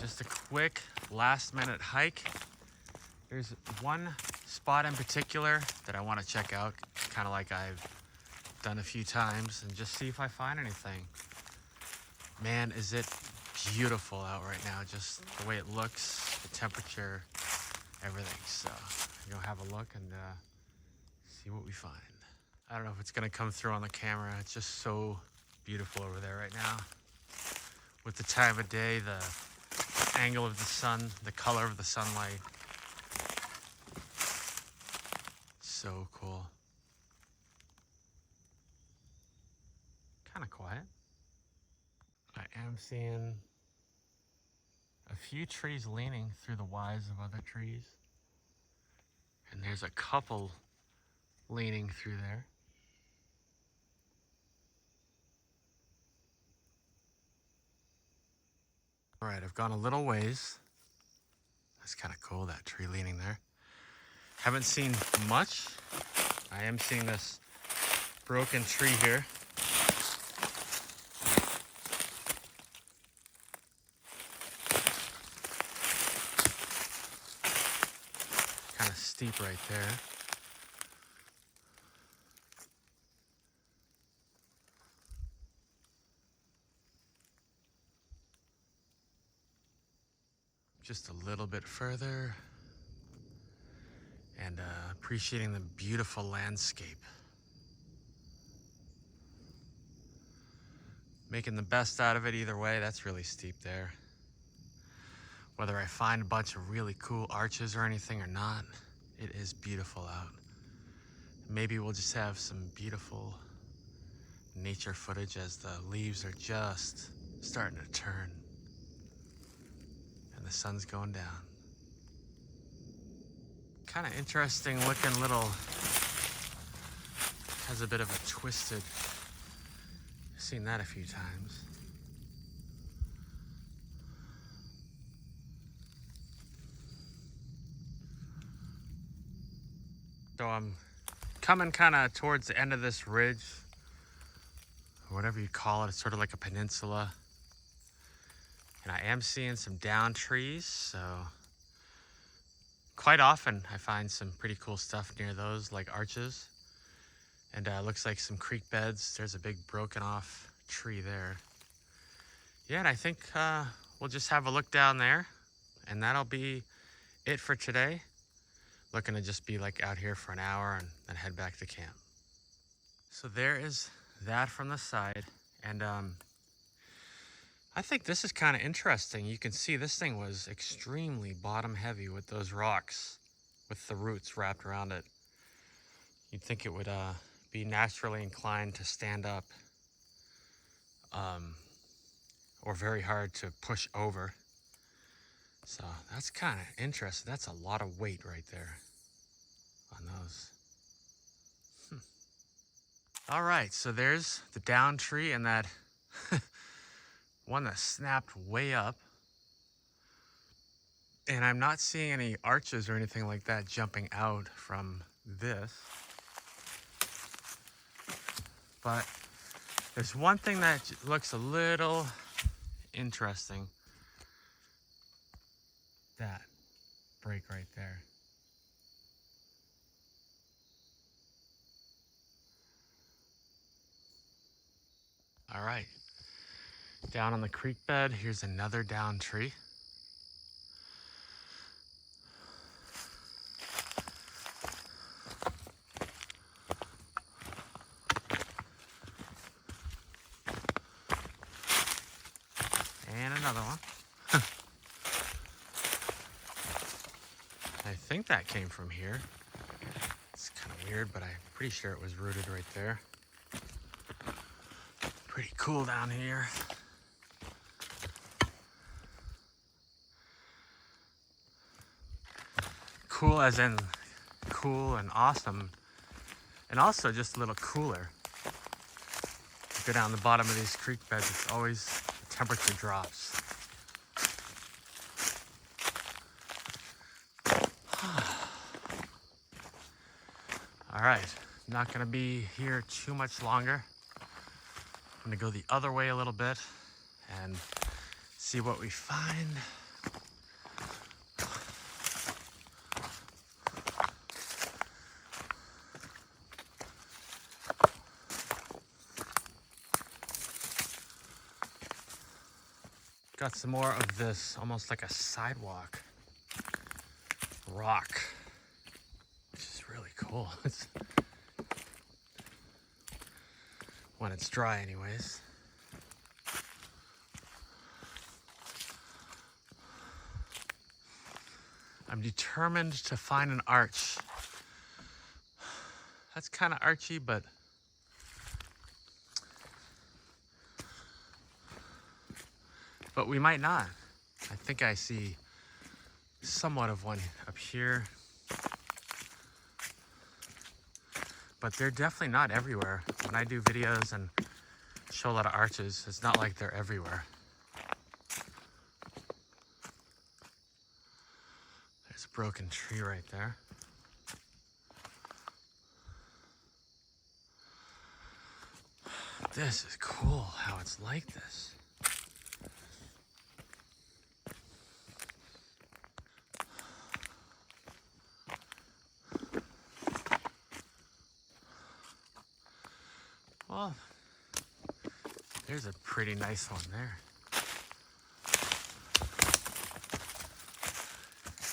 Just a quick last-minute hike. There's one spot in particular that I want to check out, kind of like I've done a few times, and just see if I find anything. Man, is it beautiful out right now, just the way it looks, the temperature, everything. So I'm gonna have a look and see what we find. I don't know if it's gonna come through on the camera. It's just so beautiful over there right now. With the time of day, the angle of the sun, the color of the sunlight. So cool. Kind of quiet. I am seeing a few trees leaning through the whys of other trees. And there's a couple leaning through there. All right, I've gone a little ways. That's kind of cool, that tree leaning there. Haven't seen much. I am seeing this broken tree here. Kind of steep right there. Just a little bit further, and appreciating the beautiful landscape. Making the best out of it either way. That's really steep there. Whether I find a bunch of really cool arches or anything or not, it is beautiful out. Maybe we'll just have some beautiful nature footage as the leaves are just starting to turn and the sun's going down. Kind of interesting looking little, has a bit of a twisted, I've seen that a few times. So I'm coming kind of towards the end of this ridge, or whatever you call it. It's sort of like a peninsula. And I am seeing some down trees, so quite often I find some pretty cool stuff near those, like arches. And looks like some creek beds. There's a big broken off tree there. Yeah, and I think we'll just have a look down there, and that'll be it for today. Looking to just be like out here for an hour and then head back to camp. So there is that from the side. And I think this is kind of interesting. You can see this thing was extremely bottom heavy with those rocks, with the roots wrapped around it. You'd think it would be naturally inclined to stand up, or very hard to push over. So that's kind of interesting. That's a lot of weight right there on those. All right, so there's the down tree and that one that snapped way up. And I'm not seeing any arches or anything like that jumping out from this. But there's one thing that looks a little interesting. That break right there. All right, down on the creek bed, here's another down tree. And another one. I think that came from here. It's kind of weird, but I'm pretty sure it was rooted right there. Pretty cool down here. Cool as in cool and awesome, and also just a little cooler. You go down the bottom of these creek beds, it's always, the temperature drops. All right, not gonna be here too much longer. I'm gonna go the other way a little bit and see what we find. Got some more of this, almost like a sidewalk rock, which is really cool. It's, when it's dry anyways. I'm determined to find an arch. That's kind of archy, but we might not. I think I see somewhat of one up here, but they're definitely not everywhere. When I do videos and show a lot of arches, it's not like they're everywhere. There's a broken tree right there. This is cool how it's like this. Well, there's a pretty nice one there.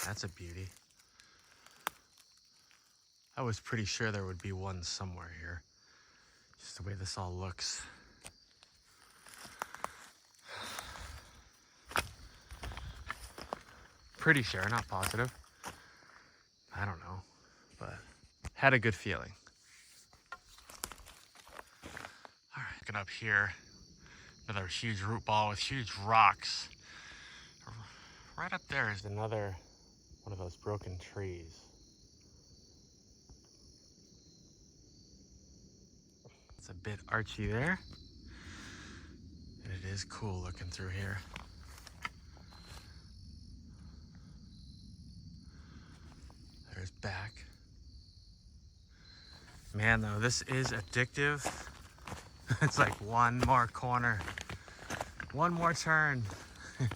That's a beauty. I was pretty sure there would be one somewhere here. Just the way this all looks. Pretty sure, not positive. I don't know, but had a good feeling. All right, looking up here, another huge root ball with huge rocks. Right up there is another one of those broken trees. It's a bit archy there, and it is cool looking through here. There's back. Man, though, this is addictive. It's like one more corner, one more turn. Kind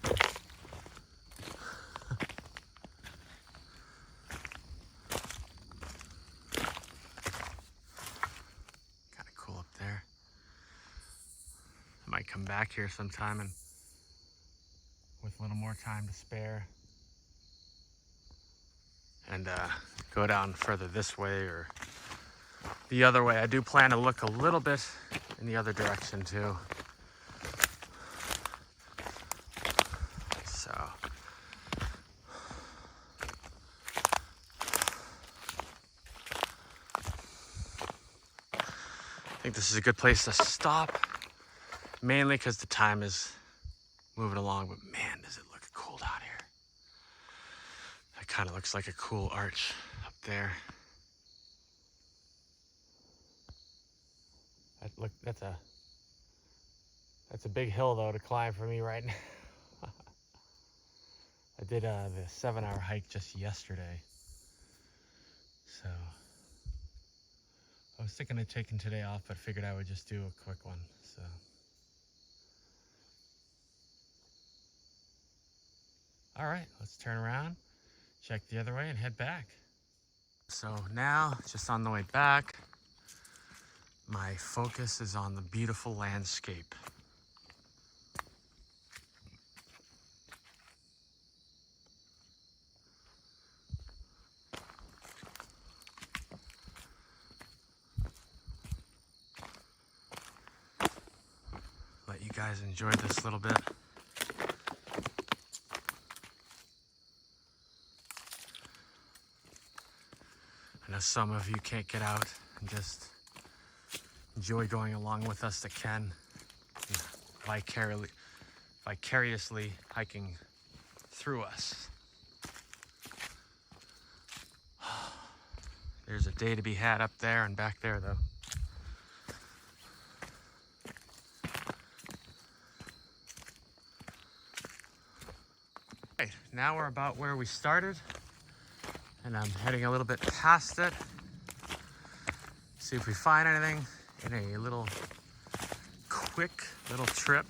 of cool up there. I might come back here sometime and with a little more time to spare and go down further this way or the other way. I do plan to look a little bit in the other direction too. So I think this is a good place to stop, mainly because the time is moving along, but man, does it look cool down here. That kind of looks like a cool arch up there. Look, that's a big hill though to climb for me right now. I did the 7-hour hike just yesterday, so I was thinking of taking today off, but figured I would just do a quick one. So all right, let's turn around, check the other way, and head back. So now, just on the way back, my focus is on the beautiful landscape. Let you guys enjoy this little bit. I know some of you can't get out and just enjoy going along with us that can, vicariously hiking through us. There's a day to be had up there and back there though. Right, now we're about where we started, and I'm heading a little bit past it. See if we find anything in a little quick little trip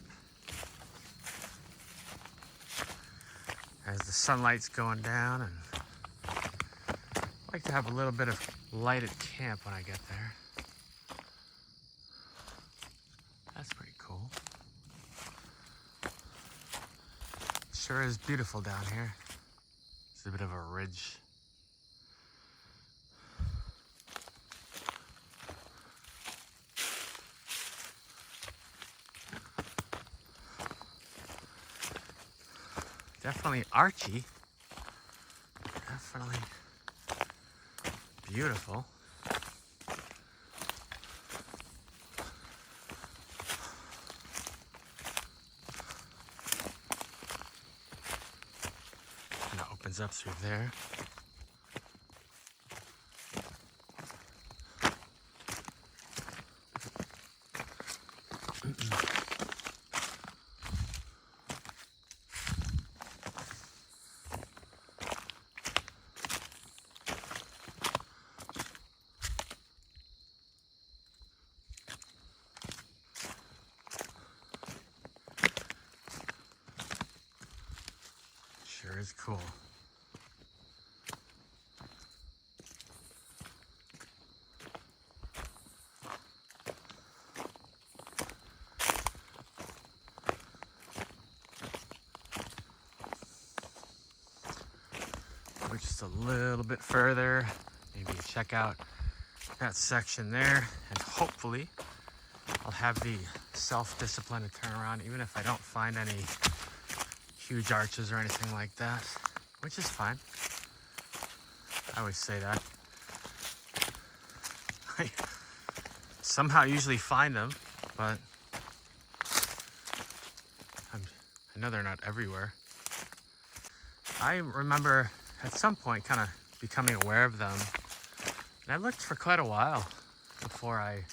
as the sunlight's going down, and I like to have a little bit of light at camp when I get there. That's pretty cool. Sure is beautiful down here. It's a bit of a ridge. Definitely archy. Definitely beautiful. And it opens up through there. Sure is cool. Go just a little bit further, maybe check out that section there, and hopefully I'll have the self-discipline to turn around even if I don't find any huge arches or anything like that, which is fine. I always say that. I somehow usually find them, but I know they're not everywhere. I remember at some point kind of becoming aware of them, and I looked for quite a while before I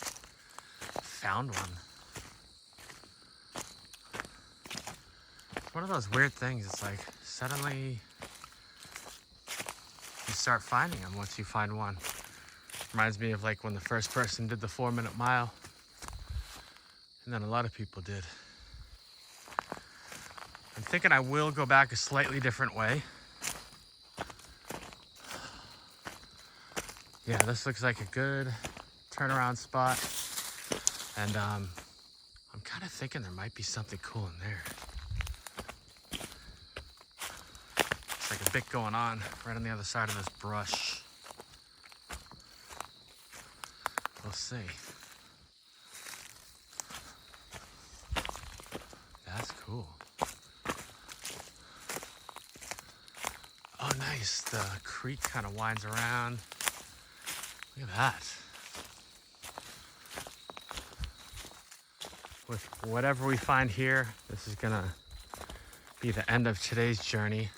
found one. It's one of those weird things. It's like suddenly you start finding them once you find one. Reminds me of like when the first person did the 4-minute mile, and then a lot of people did. I'm thinking I will go back a slightly different way. Yeah, this looks like a good turnaround spot, and I'm kind of thinking there might be something cool in there. It's like a bit going on right on the other side of this brush. We'll see. That's cool. Oh, nice. The creek kind of winds around. Look at that. With whatever we find here, this is gonna be the end of today's journey.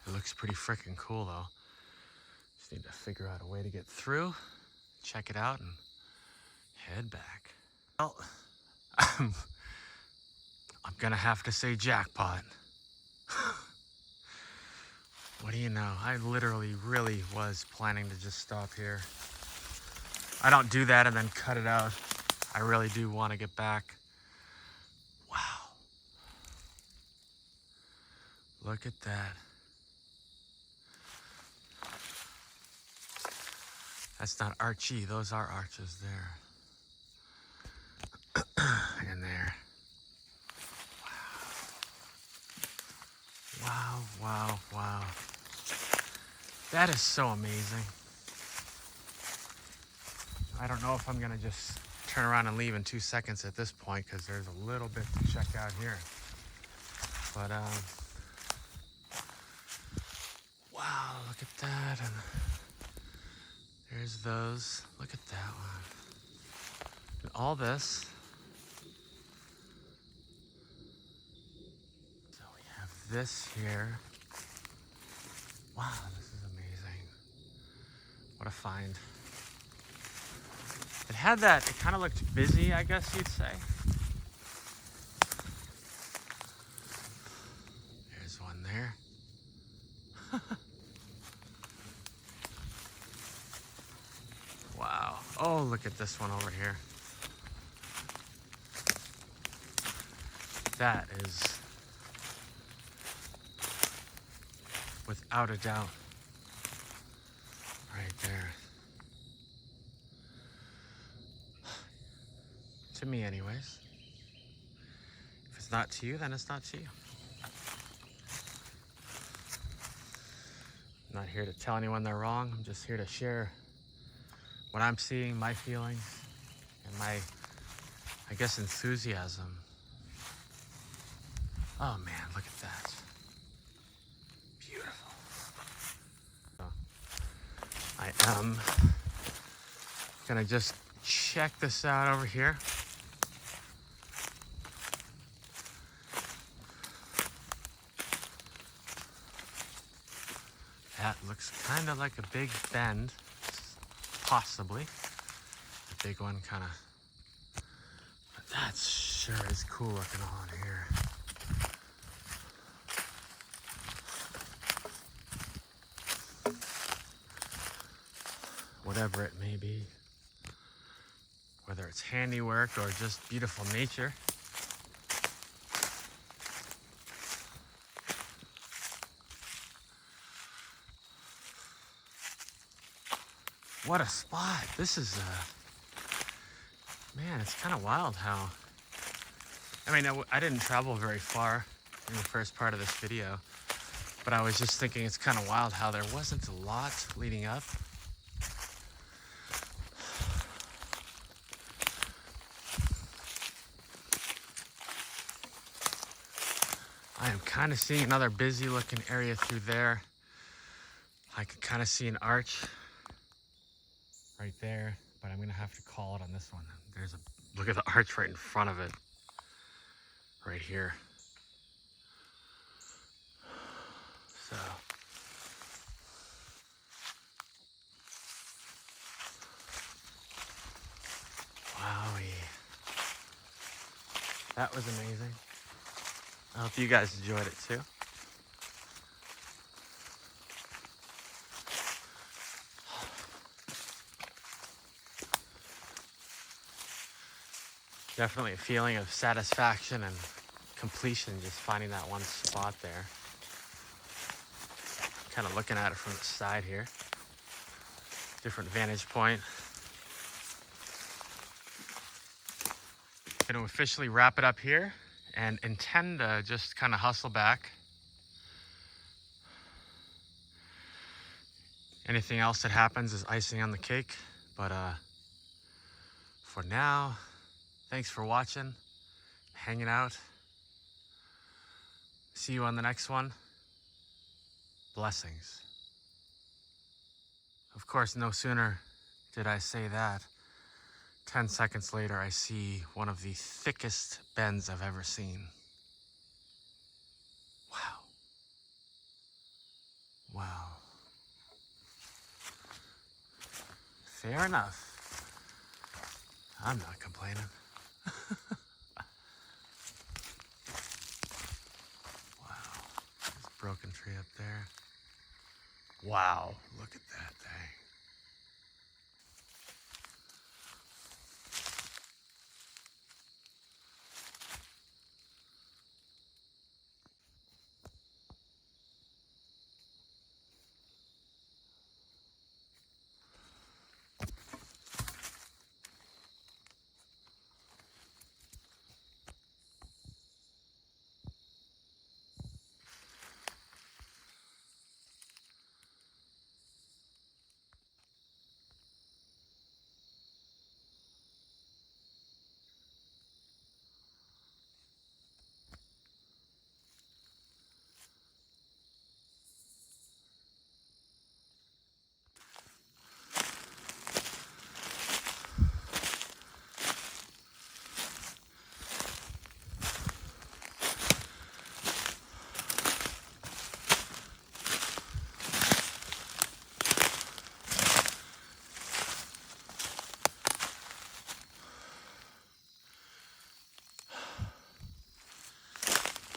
It looks pretty freaking cool though. Just need to figure out a way to get through, check it out, and head back. Well, I'm gonna have to say jackpot. What do you know? I literally really was planning to just stop here. I don't do that and then cut it out. I really do want to get back. Wow. Look at that. That's not archy, those are arches there. And there. Wow. Wow, wow, wow. That is so amazing. I don't know if I'm gonna just turn around and leave in 2 seconds at this point because there's a little bit to check out here. But wow, look at that. And there's those. Look at that one. And all this. So we have this here. Wow, this is amazing. What a find. It had that, it kind of looked busy, I guess you'd say. There's one there. Wow. Oh, look at this one over here. That is, without a doubt, right there. To me anyways. If it's not to you, then it's not to you. I'm not here to tell anyone they're wrong. I'm just here to share what I'm seeing, my feelings, and my, I guess, enthusiasm. Oh man, look at that. Beautiful. So, I am gonna just check this out over here. That looks kind of like a big bend, possibly. A big one, kind of. But that sure is cool looking on here. Whatever it may be, whether it's handiwork or just beautiful nature. What a spot. This is, man, it's kind of wild how, I mean, I didn't travel very far in the first part of this video, but I was just thinking it's kind of wild how there wasn't a lot leading up. I am kind of seeing another busy looking area through there. I can kind of see an arch right there, but I'm gonna have to call it on this one. There's a, look at the arch right in front of it, right here. So, wowie. That was amazing. I hope you guys enjoyed it too. Definitely a feeling of satisfaction and completion just finding that one spot there. Kind of looking at it from the side here. Different vantage point. Going to officially wrap it up here and intend to just kind of hustle back. Anything else that happens is icing on the cake, but for now, thanks for watching, hanging out. See you on the next one. Blessings. Of course, no sooner did I say that, 10 seconds later, I see one of the thickest bends I've ever seen. Wow. Wow. Fair enough. I'm not complaining. Wow. There's a broken tree up there. Wow. Look at that thing.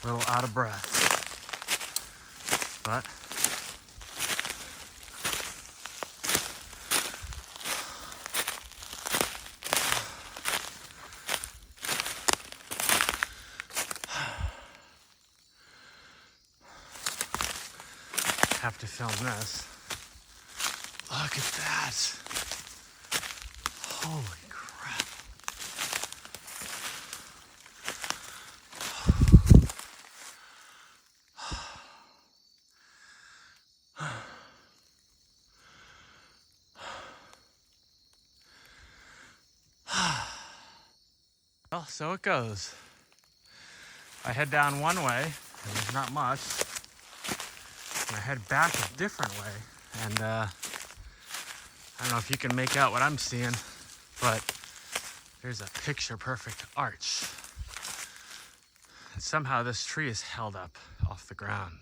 A little out of breath, but have to film this. Look at that. Holy crap. Well, so it goes. I head down one way, and there's not much. And I head back a different way, and I don't know if you can make out what I'm seeing, but there's a picture-perfect arch. And somehow this tree is held up off the ground.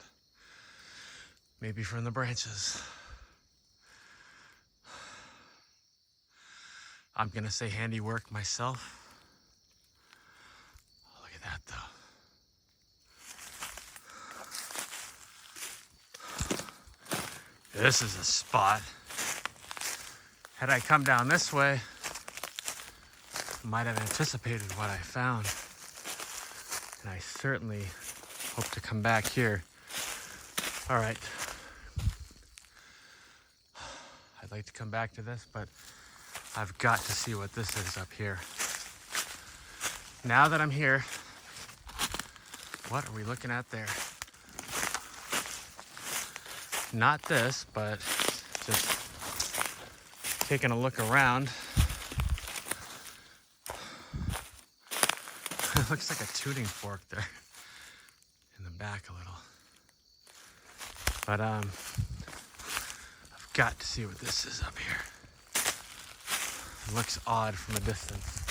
Maybe from the branches. I'm gonna say handiwork myself. Oh, look at that though. This is a spot. Had I come down this way, I might have anticipated what I found. And I certainly hope to come back here. All right. I'd like to come back to this, but I've got to see what this is up here. Now that I'm here, what are we looking at there? Not this, but just taking a look around. It looks like a tuning fork there in the back a little. But I've got to see what this is up here. It looks odd from a distance.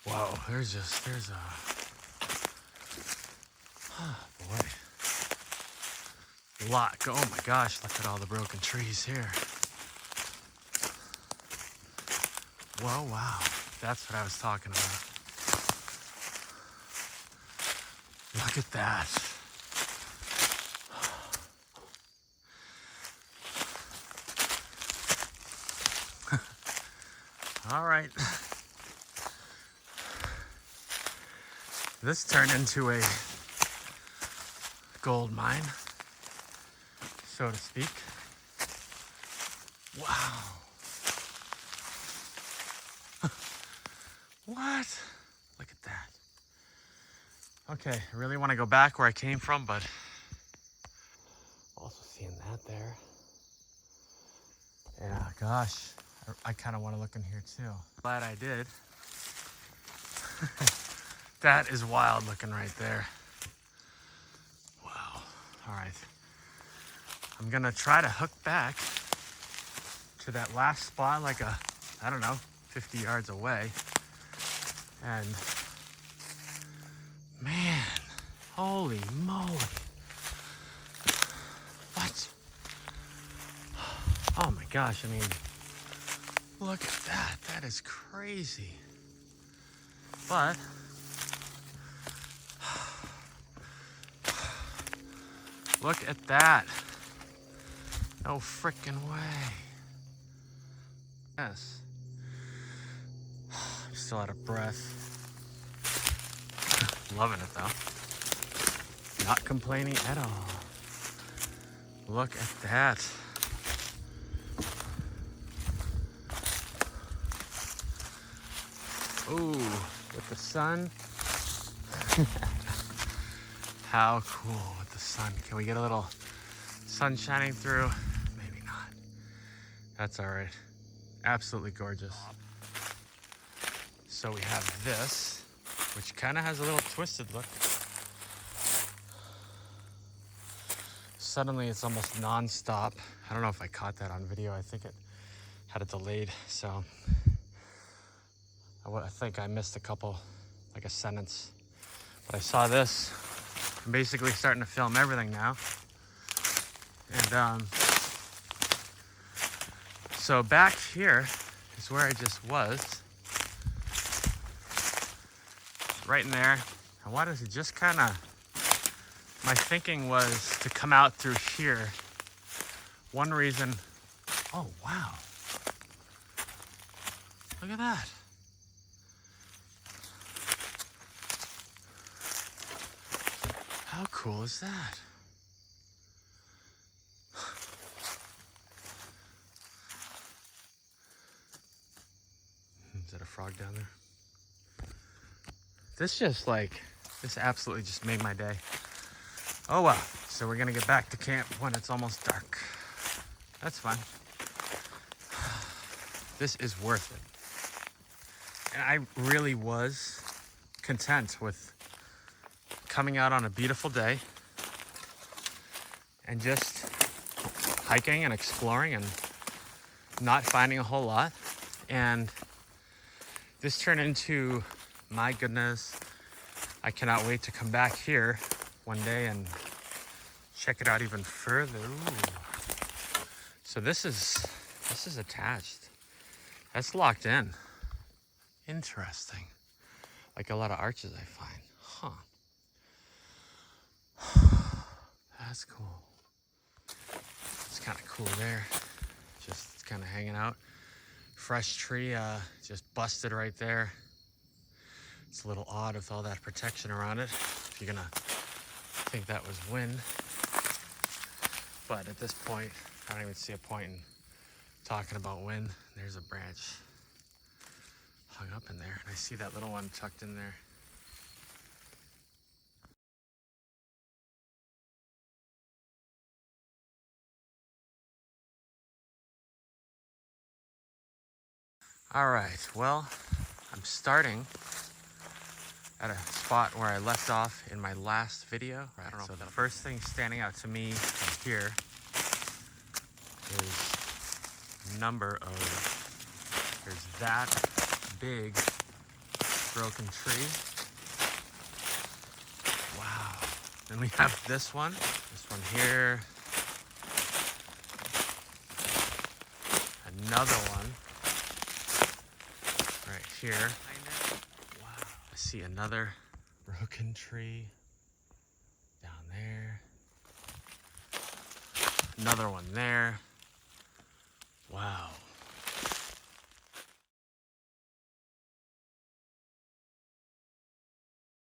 Whoa, there's a, oh boy. Oh my gosh, look at all the broken trees here. Whoa, wow, that's what I was talking about. Look at that. All right. This turned into a gold mine, so to speak. Wow. What? Look at that. Okay, I really want to go back where I came from, but also seeing that there. Yeah, gosh, I kind of want to look in here too. Glad I did. That is wild looking right there. Wow. All right. I'm gonna try to hook back to that last spot, like I don't know, 50 yards away. And man, holy moly. What? Oh my gosh, I mean, look at that. That is crazy. But look at that. No frickin' way. Yes. I'm still out of breath. Loving it though. Not complaining at all. Look at that. Ooh, with the sun. How cool with the sun. Can we get a little sun shining through? Maybe not. That's all right. Absolutely gorgeous. So we have this, which kind of has a little twisted look. Suddenly it's almost non-stop. I don't know if I caught that on video. I think it had it delayed, so I think I missed a couple, like a sentence. But I saw this. I'm basically starting to film everything now. And so back here is where I just was. Right in there. I wanted to just kind of, my thinking was to come out through here. One reason, oh wow. Look at that. How cool is that? Is that a frog down there? This absolutely just made my day. Oh well, so we're gonna get back to camp when it's almost dark. That's fine. This is worth it. And I really was content with coming out on a beautiful day and just hiking and exploring and not finding a whole lot. And this turned into, my goodness, I cannot wait to come back here one day and check it out even further. Ooh. So this is attached. That's locked in. Interesting. Like a lot of arches I find. Huh. That's cool. It's kind of cool there. Just kind of hanging out. Fresh tree, just busted right there. It's a little odd with all that protection around it. If you're gonna think that was wind. But at this point, I don't even see a point in talking about wind. There's a branch hung up in there. And I see that little one tucked in there. All right, well, I'm starting at a spot where I left off in my last video. I don't know. So the first thing standing out to me from here is number of, there's that big broken tree. Wow. Then we have this one here, another one right here. Wow. I see another broken tree down there. Another one there. Wow.